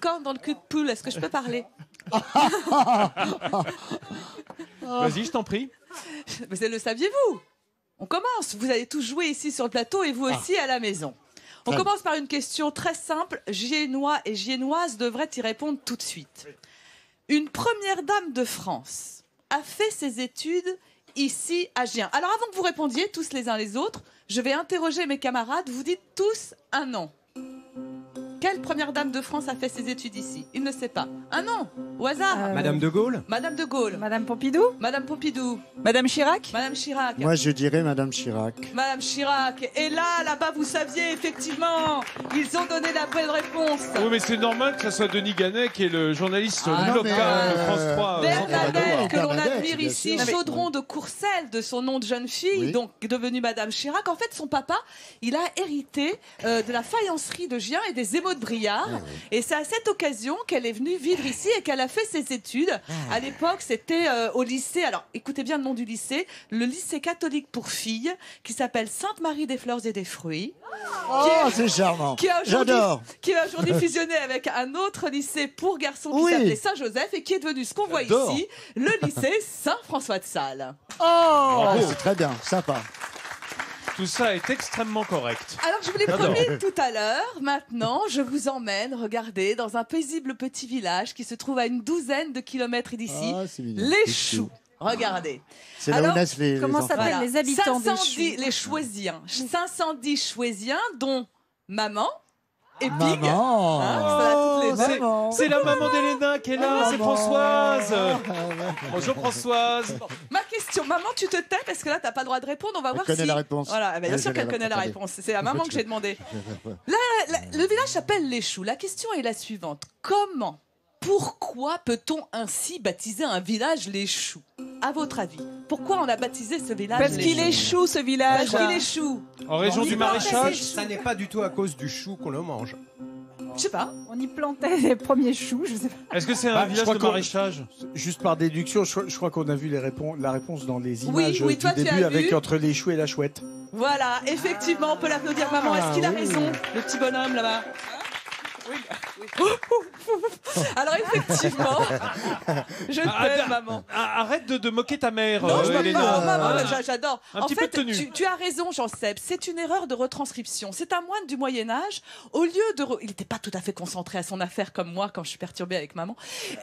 cornes dans le cul de poule. Est-ce que je peux parler? Vas-y, je t'en prie. Mais le saviez-vous? On commence. Vous allez tous jouer ici sur le plateau et vous aussi à la maison. On commence par une question très simple. Giennois et Giennoises devraient y répondre tout de suite. Une première dame de France a fait ses études ici à Gien. Alors avant que vous répondiez tous les uns les autres, je vais interroger mes camarades. Vous dites tous un nom. Quelle première dame de France a fait ses études ici? Il ne sait pas. Un nom, au hasard. Madame de Gaulle. Madame de Gaulle. Madame Pompidou. Madame Pompidou. Madame Chirac. Madame Chirac. Moi, je dirais Madame Chirac. Madame Chirac. Et là-bas, vous saviez, effectivement, ils ont donné la bonne réponse. Oui, mais c'est normal que ce soit Denis Ganet qui est le journaliste local de France 3. Bernadette, que l'on Bernadette, admire bien ici, sûr. Chaudron de Courcelles, de son nom de jeune fille, Oui. donc devenue Madame Chirac. En fait, son papa, il a hérité de la faïencerie de Gien et des émaux de Briard. Et c'est à cette occasion qu'elle est venue vivre ici et qu'elle a fait ses études. À l'époque, c'était au lycée, alors écoutez bien le nom du lycée, le lycée catholique pour filles, qui s'appelle Sainte-Marie des Fleurs et des Fruits. Oh, c'est charmant. J'adore. Qui a aujourd'hui fusionné avec un autre lycée pour garçons qui s'appelait Saint-Joseph et qui est devenu ce qu'on voit ici, le lycée Saint-François de Sales. Oh, c'est très bien, sympa. Tout ça est extrêmement correct. Alors, je vous l'ai promis tout à l'heure. Maintenant, je vous emmène, regardez, dans un paisible petit village qui se trouve à une douzaine de kilomètres d'ici. Ah, c'est mignon. Les Choux. Regardez. C'est là où naissent les Comment enfants. s'appellent les habitants des 510 Choux? les Chouesiens. 510 Chouesiens, dont maman et Pig. Maman. C'est la maman d'Elena qui est là, c'est Françoise. Bonjour Françoise. Ma question, maman, tu te tais parce que là, t'as pas le droit de répondre. On va voir si. Elle connaît la réponse. Voilà, bien sûr qu'elle connaît la réponse. C'est à maman que j'ai demandé. Le village s'appelle Les Choux. La question est la suivante. Comment, pourquoi peut-on ainsi baptiser un village Les Choux? À votre avis, pourquoi on a baptisé ce village Parce Les qu'il Choux? échoue ce village. Parce qu'il échoue. En région du maraîchage. Ça n'est pas du tout à cause du chou qu'on le mange. Je sais pas. On y plantait les premiers choux, je sais pas. Est-ce que c'est un Bah, je village crois de qu'on- maraîchage? Juste par déduction, je crois qu'on a vu la réponse dans les images oui, toi, du tu as début avec vu. entre les choux et la chouette. Voilà, effectivement, on peut l'applaudir, maman. Est-ce qu'il a oui. raison, le petit bonhomme là-bas? Oui. Alors effectivement, je t'aime, maman. Arrête de moquer ta mère, Non, je Elena. m'en maman, j'adore. Un En petit peu fait, de tenue. tu as raison, Jean-Seb. C'est une erreur de retranscription. C'est un moine du Moyen-Âge. Au lieu de. Il n'était pas tout à fait concentré à son affaire comme moi quand je suis perturbée avec maman.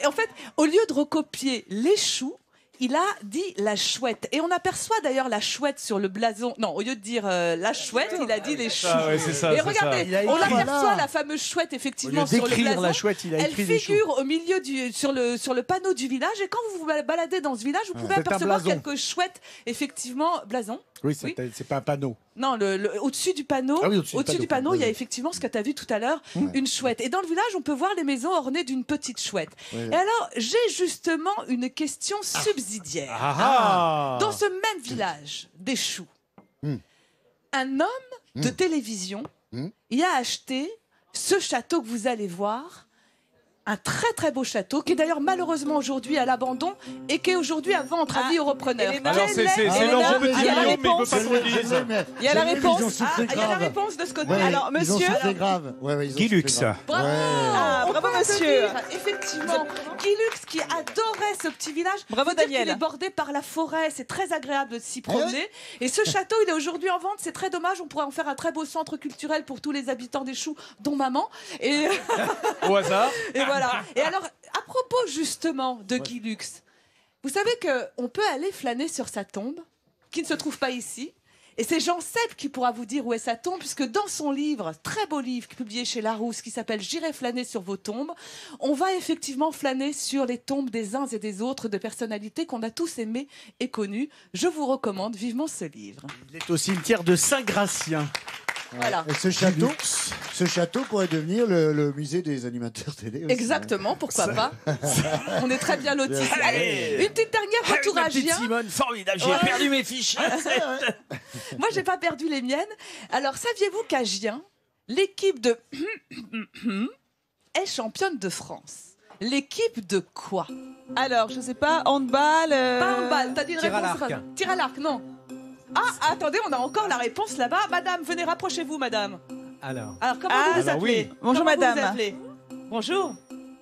Et en fait, au lieu de recopier les choux, il a dit la chouette. Et on aperçoit d'ailleurs la chouette sur le blason. Non, au lieu de dire la chouette, il a dit les choux. Ah ouais, c'est ça, Et c'est regardez, ça. Il a on écrit, aperçoit voilà. la fameuse chouette Au effectivement lieu sur le d'écrire blason. la chouette, il a Elle écrit des choux. figure au milieu sur le panneau du village. Et quand vous vous baladez dans ce village, vous pouvez C'est un apercevoir blason. quelques chouettes, effectivement, blason. Oui, c'est pas un panneau. Non, au-dessus du panneau, Ah oui, au-dessus du panneau. il y a effectivement ce que tu as vu tout à l'heure, une chouette. Et dans le village, on peut voir les maisons ornées d'une petite chouette. Oui. Et alors, j'ai justement une question subsidiaire. Ah. Dans ce même village des Choux, Hmm. un homme de télévision y a acheté ce château que vous allez voir. Un très très beau château qui est d'ailleurs malheureusement aujourd'hui à l'abandon et qui est aujourd'hui à vendre à vie aux repreneurs. Elena. Alors Quelle est- c'est Elena, Laurent il y a la Petit-Million, mais il veut réponse. pas qu'on le dise. Il y a la réponse. Ils ont Ah, soufflé il y a la grave. réponse de ce côté. Ouais, Alors, ils ont monsieur. soufflé grave. Ouais, ils ont Guy soufflé Lux. grave. Bravo, Ouais. Ah, on bravo, peut monsieur. applaudir. Effectivement, Guy Lux qui adorait ce petit village. Bravo, Faut dire Daniel. qu'il est bordé par la forêt, c'est très agréable de s'y Ah oui. promener. Et ce château, il est aujourd'hui en vente, c'est très dommage. On pourrait en faire un très beau centre culturel pour tous les habitants des Choux, dont maman. Et, Au hasard. et voilà. Et alors, à propos justement de Guy Lux, vous savez qu'on peut aller flâner sur sa tombe, qui ne se trouve pas ici. Et c'est Jean Seb qui pourra vous dire où est sa tombe, puisque dans son livre, très beau livre publié chez Larousse, qui s'appelle J'irai flâner sur vos tombes, on va effectivement flâner sur les tombes des uns et des autres de personnalités qu'on a tous aimées et connues. Je vous recommande vivement ce livre. Il est au cimetière de Saint-Gratien. Voilà. Et ce château pourrait devenir le musée des animateurs télé aussi. Exactement, pourquoi pas. On est très bien lotis. Allez, une petite dernière retour à Gien. Simone, formidable, j'ai Ouais. perdu mes fiches. Moi, j'ai pas perdu les miennes. Alors, saviez-vous qu'à Gien, l'équipe de est championne de France? L'équipe de quoi? Alors, je sais pas, handball. Pas handball, t'as dit une Tir à réponse. l'arc. Tir à l'arc, non. Ah, attendez, on a encore la réponse là-bas. Madame, venez, rapprochez-vous, madame. Alors, Alors, comment Ah, vous vous alors appelez? oui. Bonjour, Comment vous madame. vous appelez? Bonjour.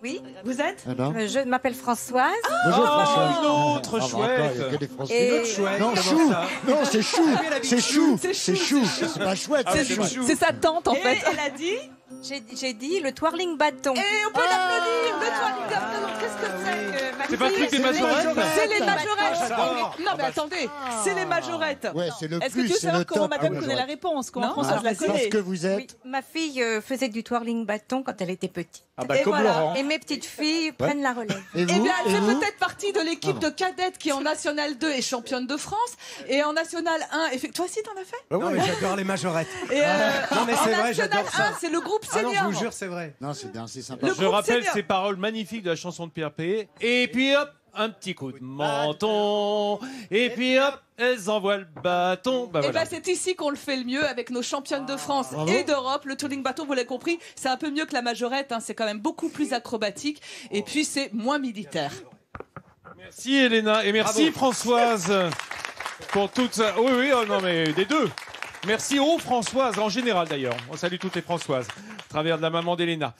Oui. Vous êtes Alors Je m'appelle Françoise. Bonjour Oh, François. une autre Ah, bah, chouette. encore, il y a que des Français. Et- Une autre chouette. Non, comment chou. ça Non, c'est chou. C'est chou. C'est C'est chou, chou. c'est chou. C'est pas chouette, Ah, c'est c'est chou. chou. C'est sa tante en Et fait. elle a dit. J'ai dit le twirling bâton. Et on peut l'applaudir. Le twirling bâton. Qu'est-ce que c'est C'est pas le truc des majorettes? C'est les majorettes. j'adore. Non, mais attendez, c'est les majorettes. Ouais, c'est le Est-ce que plus, tu veux c'est le savoir comment top. madame Ah, connaît la ouais. réponse? Comment Non, Françoise je la la connais. connaît? Parce que vous êtes. Oui, ma fille faisait du twirling bâton quand elle était petite. Ah bah Et comme voilà. Laurent. Et mes petites filles prennent la relève. Et Eh vous bien, elle Et fait vous peut-être partie de l'équipe de cadettes qui en National 2 est championne de France. Et en National 1, toi aussi t'en as fait Bah Non, ouais. mais j'adore les majorettes. Et Non, mais en c'est vrai, National j'adore ça. 1, c'est le groupe Ah non, senior. je vous jure, c'est vrai. Non, c'est bien, c'est sympa. Le Je groupe rappelle senior. ces paroles magnifiques de la chanson de Pierre P. Et puis hop, un petit coup de menton. Et puis hop, elles envoient le bâton. Bah Et voilà. ben c'est ici qu'on le fait le mieux avec nos championnes de France Bravo. et d'Europe. Le twirling bâton, vous l'avez compris, c'est un peu mieux que la majorette. Hein, c'est quand même beaucoup plus acrobatique. Et puis c'est moins militaire. Merci Elena et merci Françoise pour toutes. Oui, oui, oh non mais des deux. Merci aux Françoises en général d'ailleurs. On salue toutes les Françoises à travers de la maman d'Elena.